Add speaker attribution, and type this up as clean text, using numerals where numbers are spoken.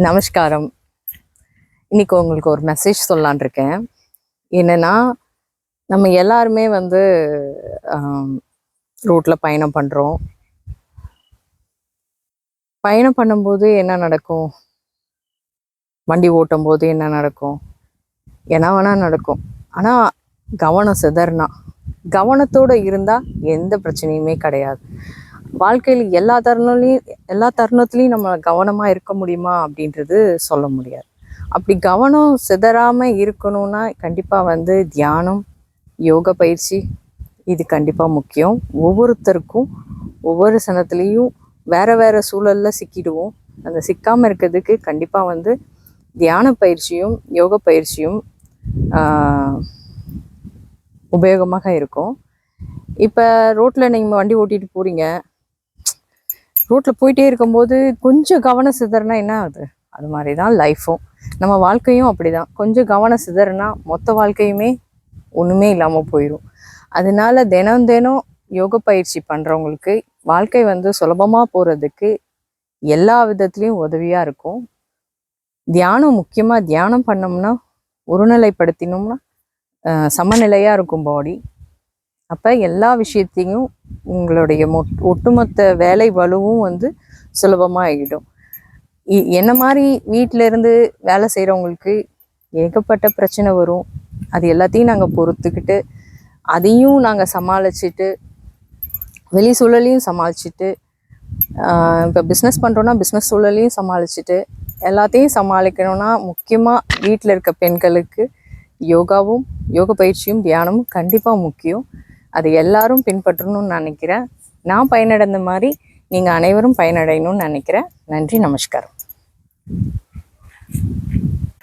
Speaker 1: நமஸ்காரம். இன்னைக்கு உங்களுக்கு ஒரு மெசேஜ் சொல்லலான் இருக்கேன். என்னன்னா, நம்ம எல்லாருமே ரோட்ல பயணம் பண்றோம். பயணம் பண்ணும்போது என்ன நடக்கும்? வண்டி ஓட்டும் போது என்ன நடக்கும்? என்ன வேணா நடக்கும். ஆனா கவனம் சிதறனா, கவனத்தோட இருந்தா எந்த பிரச்சனையுமே கிடையாது. வாழ்க்கையில் எல்லா தருணத்துலையும் நம்ம கவனமா இருக்க முடியுமா அப்படின்றது சொல்ல முடியாது. அப்படி கவனம் சிதறாம இருக்கணும்னா கண்டிப்பா தியானம், யோக பயிற்சி இது கண்டிப்பா முக்கியம். ஒவ்வொருத்தருக்கும் ஒவ்வொரு சனத்துலேயும் வேற வேற சூழல்ல சிக்கிடுவோம். அந்த சிக்காம இருக்கிறதுக்கு கண்டிப்பா தியான பயிற்சியும் யோக பயிற்சியும் உபயோகமாக இருக்கும். இப்போ ரோட்டில் நீங்கள் வண்டி ஓட்டிகிட்டு போகிறீங்க. ரோட்டில் போயிட்டே இருக்கும்போது கொஞ்சம் கவனம் சிதறனா என்ன ஆகுது? அது மாதிரி தான் லைஃப்பும், நம்ம வாழ்க்கையும் அப்படி தான். கொஞ்சம் கவனம் சிதறனா மொத்த வாழ்க்கையுமே ஒன்றுமே இல்லாமல் போயிடும். அதனால தினம் தினம் யோக பயிற்சி பண்ணுறவங்களுக்கு வாழ்க்கை சுலபமாக போகிறதுக்கு எல்லா விதத்துலேயும் உதவியாக இருக்கும். தியானம் முக்கியமாக தியானம் பண்ணோம்னா, ஒருநிலைப்படுத்தினோம்னா சமநிலையாக இருக்கும் பாடி. அப்போ எல்லா விஷயத்தையும் உங்களுடைய ஒட்டுமொத்த வேலை வலுவும் சுலபமாக ஆகிடும். என்ன மாதிரி வீட்டில இருந்து வேலை செய்கிறவங்களுக்கு ஏகப்பட்ட பிரச்சனை வரும். அது எல்லாத்தையும் நாங்கள் பொறுத்துக்கிட்டு, அதையும் நாங்கள் சமாளிச்சுட்டு, வெளி சூழலையும் சமாளிச்சுட்டு, இப்போ பிஸ்னஸ் பண்ணுறோன்னா பிஸ்னஸ் சூழலையும் சமாளிச்சுட்டு, எல்லாத்தையும் சமாளிக்கணும்னா முக்கியமாக வீட்டில் இருக்க பெண்களுக்கு யோகாவும் யோக பயிற்சியும் தியானமும் கண்டிப்பாக முக்கியம். அதை எல்லாரும் பின்பற்றணும்னு நினைக்கிறேன். நான் பயனடைந்த மாதிரி நீங்கள் அனைவரும் பயனடையணும்னு நினைக்கிறேன். நன்றி, நமஸ்காரம்.